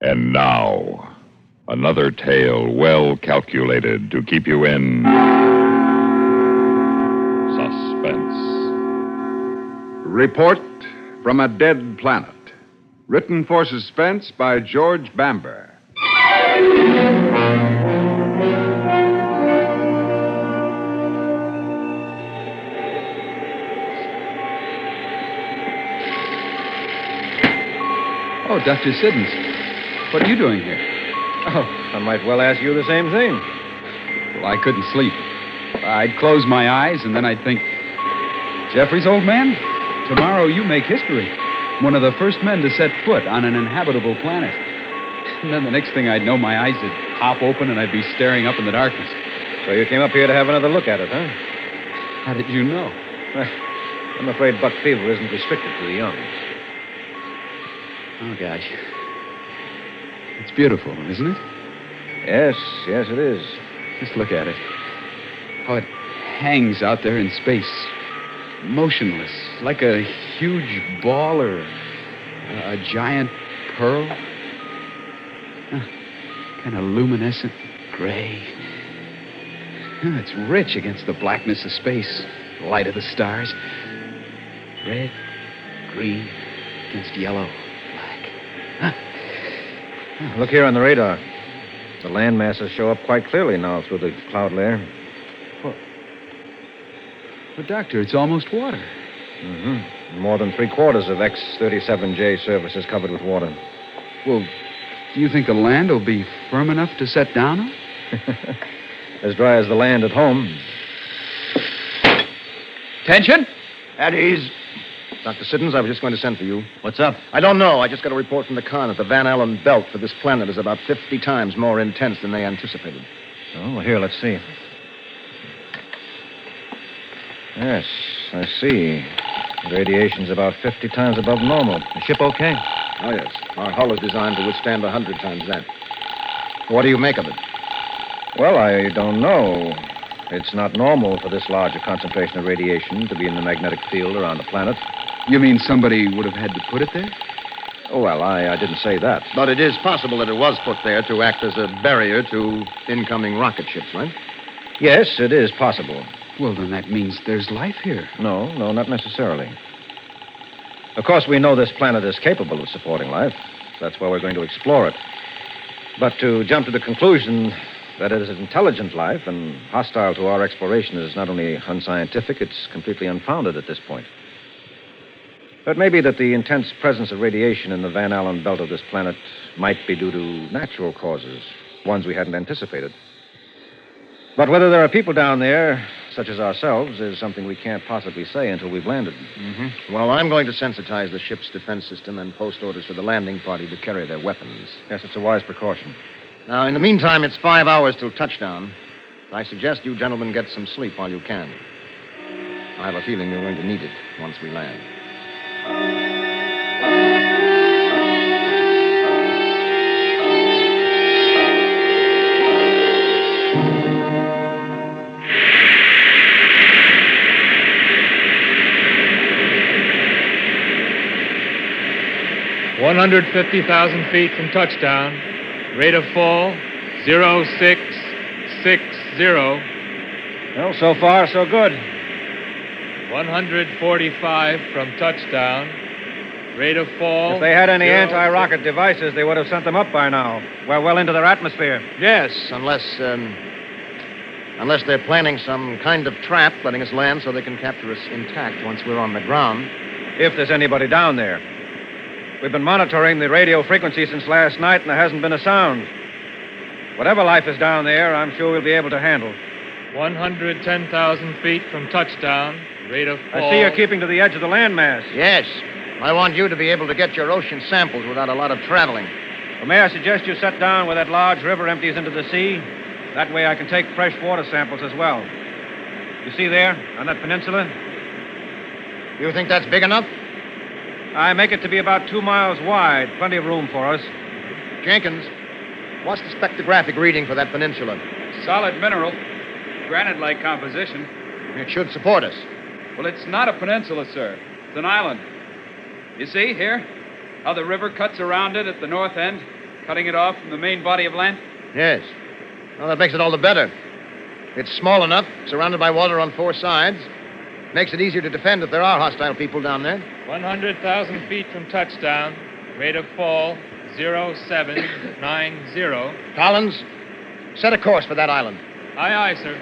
And now, another tale well calculated to keep you in suspense. Report from a Dead Planet. Written for Suspense by George Bamber. Oh, Dr. Siddons. What are you doing here? Oh, I might well ask you the same thing. Well, I couldn't sleep. I'd close my eyes, and then I'd think, Jeffries, old man, tomorrow you make history. One of the first men to set foot on an inhabitable planet. And then the next thing I'd know, my eyes would pop open, and I'd be staring up in the darkness. So you came up here to have another look at it, huh? How did you know? Well, I'm afraid buck fever isn't restricted to the young. Oh, gosh. It's beautiful, isn't it? Yes, it is. Just look at it. How it hangs out there in space. Motionless. Like a huge ball or a giant pearl. Kind of luminescent, gray. It's rich against the blackness of space. The light of the stars. Red, green, against yellow. Look here on the radar. The land masses show up quite clearly now through the cloud layer. But, Doctor, it's almost water. Mm-hmm. More than 3/4 of X-37J surface is covered with water. Well, do you think the land will be firm enough to set down on? As dry as the land at home. Attention! At ease. Dr. Siddons, I was just going to send for you. What's up? I don't know. I just got a report from the con that the Van Allen belt for this planet is about 50 times more intense than they anticipated. Oh, well, here, let's see. Yes, I see. The radiation's about 50 times above normal. The ship okay? Oh, yes. Our hull is designed to withstand 100 times that. What do you make of it? Well, I don't know. It's not normal for this large a concentration of radiation to be in the magnetic field around the planet. You mean somebody would have had to put it there? Oh, well, I didn't say that. But it is possible that it was put there to act as a barrier to incoming rocket ships, right? Yes, it is possible. Well, then that means there's life here. No, not necessarily. Of course, we know this planet is capable of supporting life. That's why we're going to explore it. But to jump to the conclusion that it is intelligent life and hostile to our exploration is not only unscientific, it's completely unfounded at this point. It may be that the intense presence of radiation in the Van Allen belt of this planet might be due to natural causes, ones we hadn't anticipated. But whether there are people down there, such as ourselves, is something we can't possibly say until we've landed. Mm-hmm. Well, I'm going to sensitize the ship's defense system and post orders for the landing party to carry their weapons. Yes, it's a wise precaution. Now, in the meantime, it's 5 hours till touchdown. I suggest you gentlemen get some sleep while you can. I have a feeling you're going to need it once we land. 150,000 feet from touchdown. Rate of fall, 0660. Well, so far, so good. 145 from touchdown. Rate of fall. If they had any 06. anti-rocket devices, they would have sent them up by now. We're well into their atmosphere. Yes, unless they're planning some kind of trap, letting us land so they can capture us intact once we're on the ground. If there's anybody down there. We've been monitoring the radio frequency since last night, and there hasn't been a sound. Whatever life is down there, I'm sure we'll be able to handle. 110,000 feet from touchdown. Rate of fall. I see you're keeping to the edge of the landmass. Yes. I want you to be able to get your ocean samples without a lot of traveling. Well, may I suggest you set down where that large river empties into the sea? That way I can take fresh water samples as well. You see there, on that peninsula? You think that's big enough? I make it to be about 2 miles wide. Plenty of room for us. Jenkins, what's the spectrographic reading for that peninsula? Solid mineral. Granite-like composition. It should support us. Well, it's not a peninsula, sir. It's an island. You see, here, how the river cuts around it at the north end? Cutting it off from the main body of land? Yes. Well, that makes it all the better. It's small enough, surrounded by water on four sides. Makes it easier to defend if there are hostile people down there. 100,000 feet from touchdown. Rate of fall 0790. Collins, set a course for that island. Aye, aye, sir.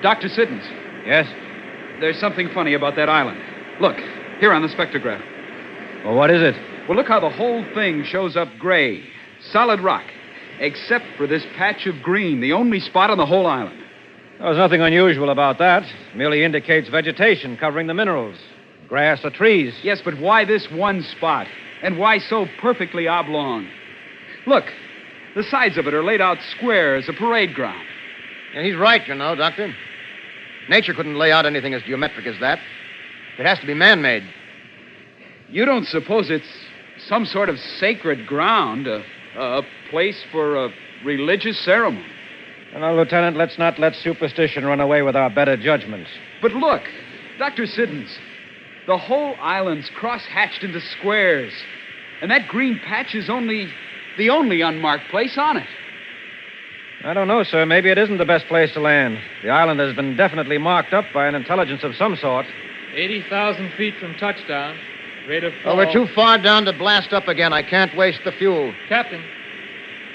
Dr. Siddons. Yes? There's something funny about that island. Look, here on the spectrograph. Well, what is it? Well, look how the whole thing shows up gray. Solid rock. Except for this patch of green, the only spot on the whole island. There's nothing unusual about that. Merely indicates vegetation covering the minerals. Grass or trees. Yes, but why this one spot? And why so perfectly oblong? Look, the sides of it are laid out square as a parade ground. And he's right, you know, Doctor. Nature couldn't lay out anything as geometric as that. It has to be man-made. You don't suppose it's some sort of sacred ground, a place for a religious ceremony? Now, Lieutenant, let's not let superstition run away with our better judgment. But look, Dr. Siddons, the whole island's cross-hatched into squares. And that green patch is the only unmarked place on it. I don't know, sir. Maybe it isn't the best place to land. The island has been definitely marked up by an intelligence of some sort. 80,000 feet from touchdown. Rate of fall. Well, we're too far down to blast up again. I can't waste the fuel. Captain.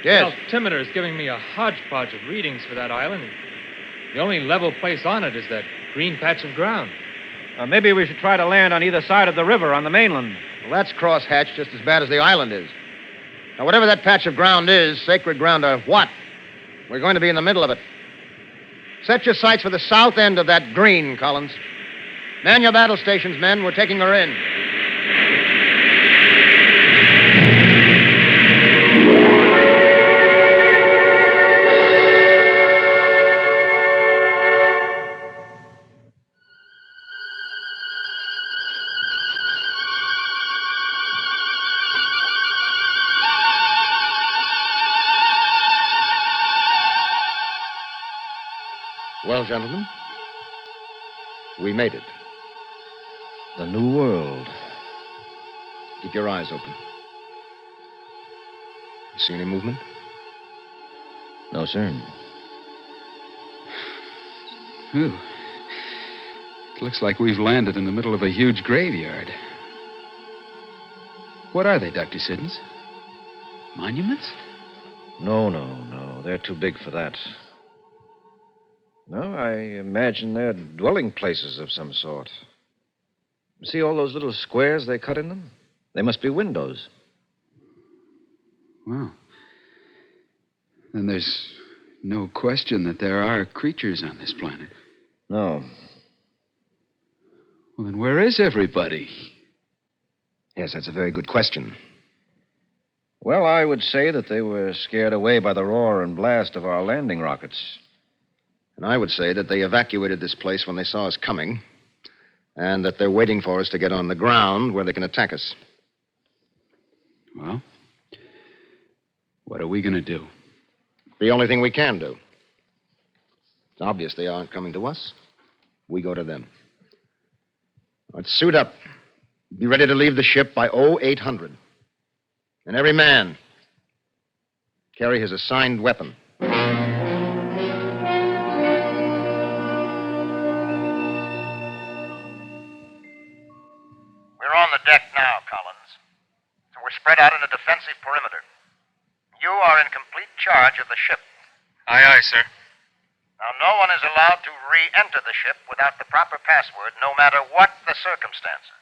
Yes? The altimeter is giving me a hodgepodge of readings for that island. The only level place on it is that green patch of ground. Maybe we should try to land on either side of the river on the mainland. Well, that's cross-hatched just as bad as the island is. Now, whatever that patch of ground is, sacred ground or what, we're going to be in the middle of it. Set your sights for the south end of that green, Collins. Man your battle stations, men. We're taking her in. Well, gentlemen, we made it. The New World. Keep your eyes open. You see any movement? No, sir. Ooh. It looks like we've landed in the middle of a huge graveyard. What are they, Dr. Siddons? Monuments? No. They're too big for that. No, I imagine they're dwelling places of some sort. See all those little squares they cut in them? They must be windows. Wow. Then there's no question that there are creatures on this planet. No. Well, then where is everybody? Yes, that's a very good question. Well, I would say that they were scared away by the roar and blast of our landing rockets. And I would say that they evacuated this place when they saw us coming, and that they're waiting for us to get on the ground where they can attack us. Well, what are we going to do? The only thing we can do. It's obvious they aren't coming to us. We go to them. Let's suit up. Be ready to leave the ship by 0800. And every man carry his assigned weapon. We're on the deck now, Collins. So we're spread out in a defensive perimeter. You are in complete charge of the ship. Aye, aye, sir. Now, no one is allowed to re-enter the ship without the proper password, no matter what the circumstances.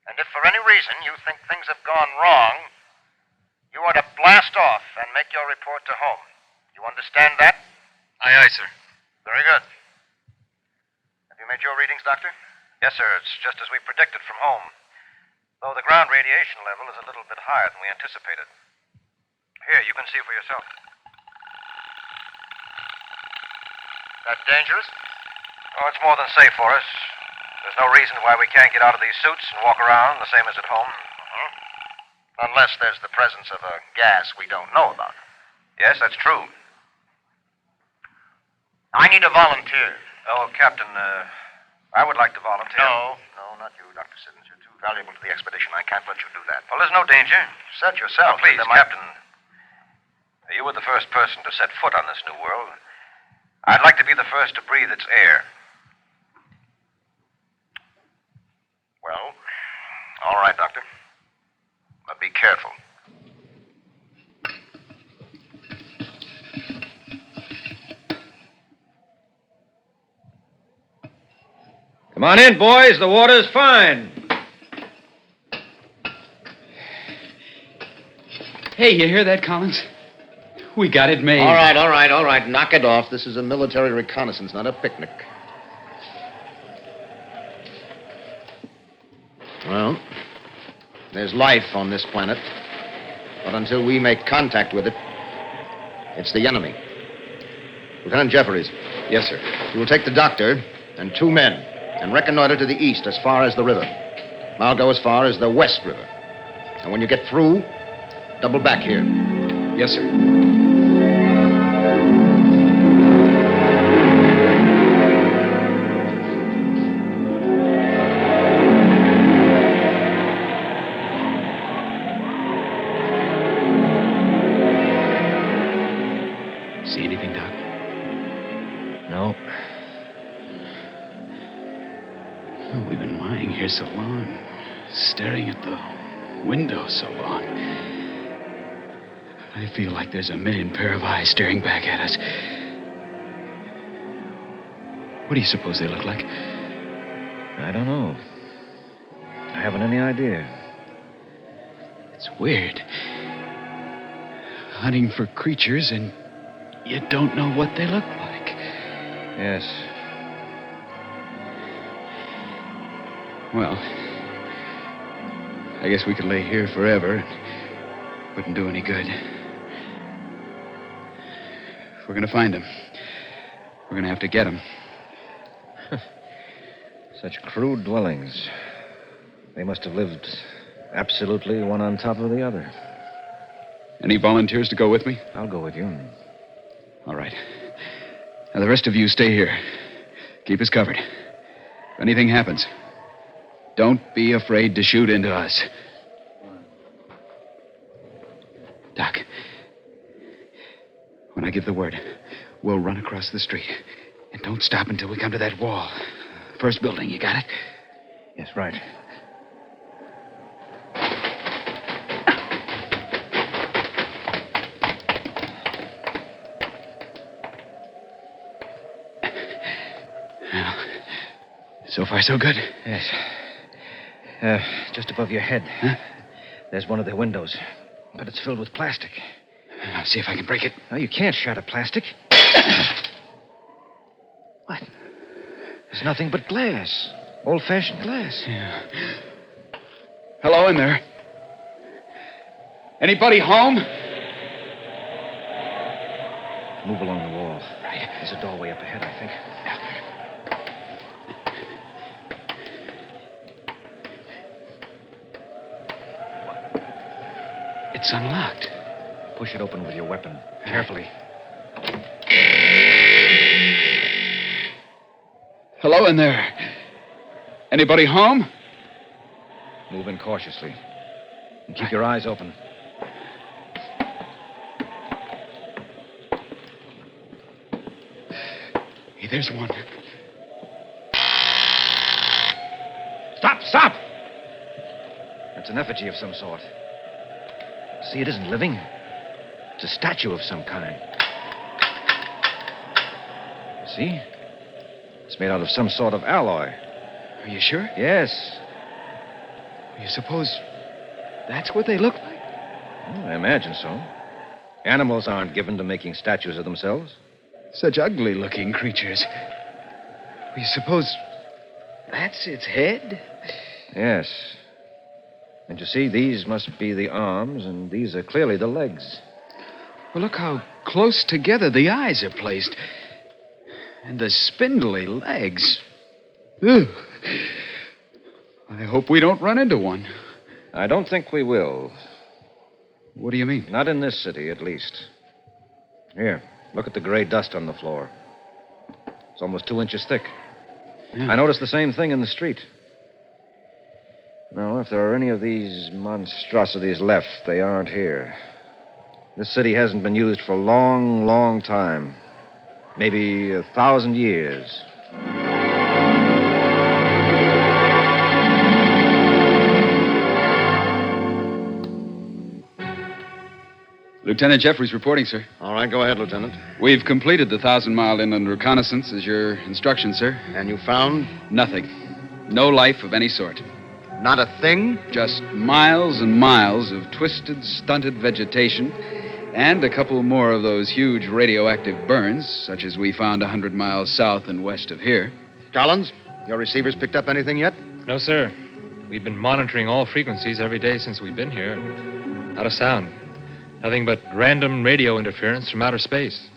And if for any reason you think things have gone wrong, you are to blast off and make your report to home. You understand that? Aye, aye, sir. Very good. Have you made your readings, Doctor? Yes, sir. It's just as we predicted from home. Though the ground radiation level is a little bit higher than we anticipated. Here, you can see for yourself. That dangerous? Oh, it's more than safe for us. There's no reason why we can't get out of these suits and walk around the same as at home. Mm-hmm. Unless there's the presence of a gas we don't know about. Yes, that's true. I need a volunteer. Oh, Captain, I would like to volunteer. No, not you, Dr. Siddons. You're too valuable to the expedition. I can't let you do that. Well, there's no danger. said yourself. Please, Captain. You were the first person to set foot on this new world. I'd like to be the first to breathe its air. Well, all right, Doctor. But be careful. Come on in, boys. The water's fine. Hey, you hear that, Collins? We got it made. All right. Knock it off. This is a military reconnaissance, not a picnic. Well, there's life on this planet. But until we make contact with it, it's the enemy. Lieutenant Jeffries. Yes, sir. You will take the doctor and 2 men and reconnoiter to the east as far as the river. I'll go as far as the West River. And when you get through, double back here. Yes, sir. See anything, Doc? No. Oh, we've been lying here so long, staring at the window so long. I feel like there's a million pair of eyes staring back at us. What do you suppose they look like? I don't know. I haven't any idea. It's weird. Hunting for creatures and you don't know what they look like. Yes. Well, I guess we could lay here forever. Wouldn't do any good. If we're going to find them, we're going to have to get them. Such crude dwellings. They must have lived absolutely one on top of the other. Any volunteers to go with me? I'll go with you. All right. Now, the rest of you stay here. Keep us covered. If anything happens, don't be afraid to shoot into us. Doc, when I give the word, we'll run across the street. And don't stop until we come to that wall. First building, you got it? Yes, right. Well, so far, so good. Yes. Just above your head. Huh? There's one of the windows, but it's filled with plastic. I'll see if I can break it. No, you can't shatter plastic. What? There's nothing but glass. Old-fashioned glass. Yeah. Hello in there. Anybody home? Move along the wall. Right. There's a doorway up ahead, I think. It's unlocked. Push it open with your weapon. Carefully. Hello in there. Anybody home? Move in cautiously. And keep your eyes open. Hey, there's one. Stop! That's an effigy of some sort. See, it isn't living. It's a statue of some kind. See? It's made out of some sort of alloy. Are you sure? Yes. You suppose that's what they look like? Well, I imagine so. Animals aren't given to making statues of themselves. Such ugly-looking creatures. You suppose that's its head? Yes. And you see, these must be the arms, and these are clearly the legs. Well, look how close together the eyes are placed. And the spindly legs. Ugh. I hope we don't run into one. I don't think we will. What do you mean? Not in this city, at least. Here, look at the gray dust on the floor. It's almost 2 inches thick. Yeah. I noticed the same thing in the street. No, if there are any of these monstrosities left, they aren't here. This city hasn't been used for a long, long time. Maybe 1,000 years. Lieutenant Jeffries reporting, sir. All right, go ahead, Lieutenant. We've completed the 1,000-mile inland reconnaissance as your instruction, sir. And you found? Nothing. No life of any sort. Not a thing? Just miles and miles of twisted, stunted vegetation and a couple more of those huge radioactive burns, such as we found 100 miles south and west of here. Collins, your receivers picked up anything yet? No, sir. We've been monitoring all frequencies every day since we've been here. Not a sound. Nothing but random radio interference from outer space.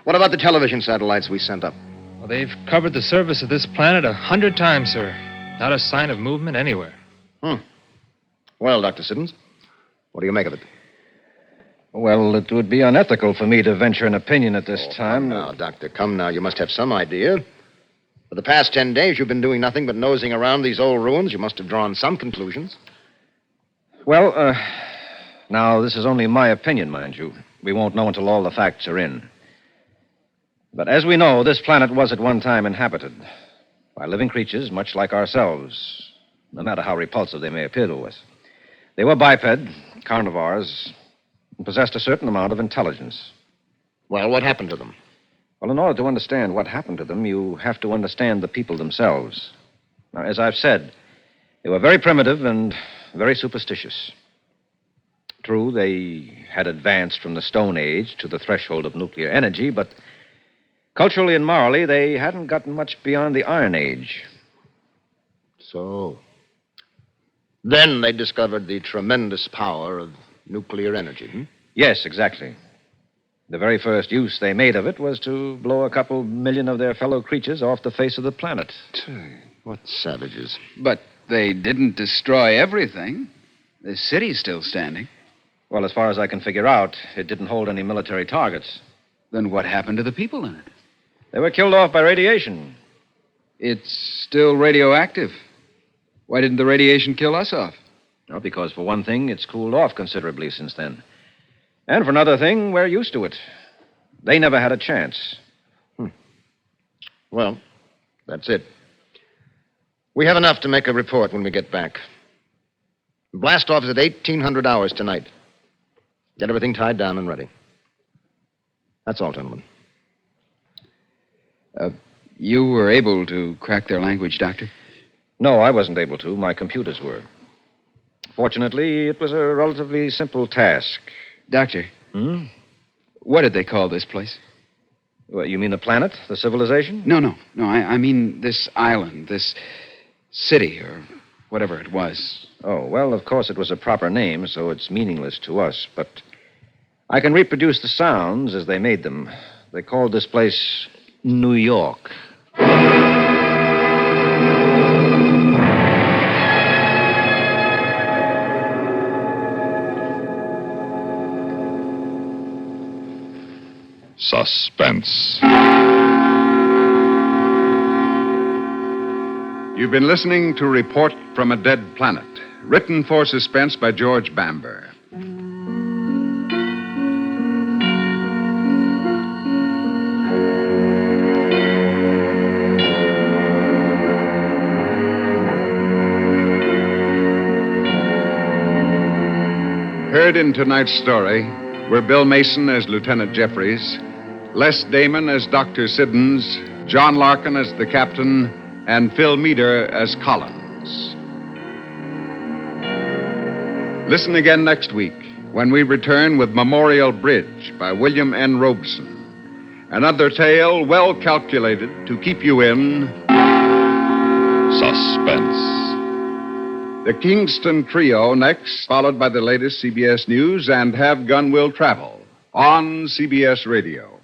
What about the television satellites we sent up? Well, they've covered the surface of this planet 100 times, sir. Not a sign of movement anywhere. Well, Dr. Siddons, what do you make of it? Well, it would be unethical for me to venture an opinion at this time. Come now, Doctor, come now. You must have some idea. For the past 10 days, you've been doing nothing but nosing around these old ruins. You must have drawn some conclusions. Well, now, this is only my opinion, mind you. We won't know until all the facts are in. But as we know, this planet was at one time inhabited by living creatures much like ourselves, no matter how repulsive they may appear to us. They were biped, carnivores, and possessed a certain amount of intelligence. Well, what happened to them? Well, in order to understand what happened to them, you have to understand the people themselves. Now, as I've said, they were very primitive and very superstitious. True, they had advanced from the Stone Age to the threshold of nuclear energy, but culturally and morally, they hadn't gotten much beyond the Iron Age. So, then they discovered the tremendous power of nuclear energy, Yes, exactly. The very first use they made of it was to blow a couple million of their fellow creatures off the face of the planet. What savages. But they didn't destroy everything. The city's still standing. Well, as far as I can figure out, it didn't hold any military targets. Then what happened to the people in it? They were killed off by radiation. It's still radioactive. Why didn't the radiation kill us off? Well, because, for one thing, it's cooled off considerably since then. And for another thing, we're used to it. They never had a chance. Well, that's it. We have enough to make a report when we get back. Blast off is at 1800 hours tonight. Get everything tied down and ready. That's all, gentlemen. You were able to crack their language, Doctor? No, I wasn't able to. My computers were. Fortunately, it was a relatively simple task. Doctor. What did they call this place? What, you mean the planet? The civilization? No. I mean this island, this city, or whatever it was. Oh, well, of course it was a proper name, so it's meaningless to us. But I can reproduce the sounds as they made them. They called this place New York. Suspense. You've been listening to Report from a Dead Planet, written for Suspense by George Bamber. Heard in tonight's story were Bill Mason as Lieutenant Jeffries, Les Damon as Dr. Siddons, John Larkin as the captain, and Phil Meader as Collins. Listen again next week when we return with Memorial Bridge by William N. Robeson. Another tale well calculated to keep you in Suspense. The Kingston Trio next, followed by the latest CBS News and Have Gun Will Travel on CBS Radio.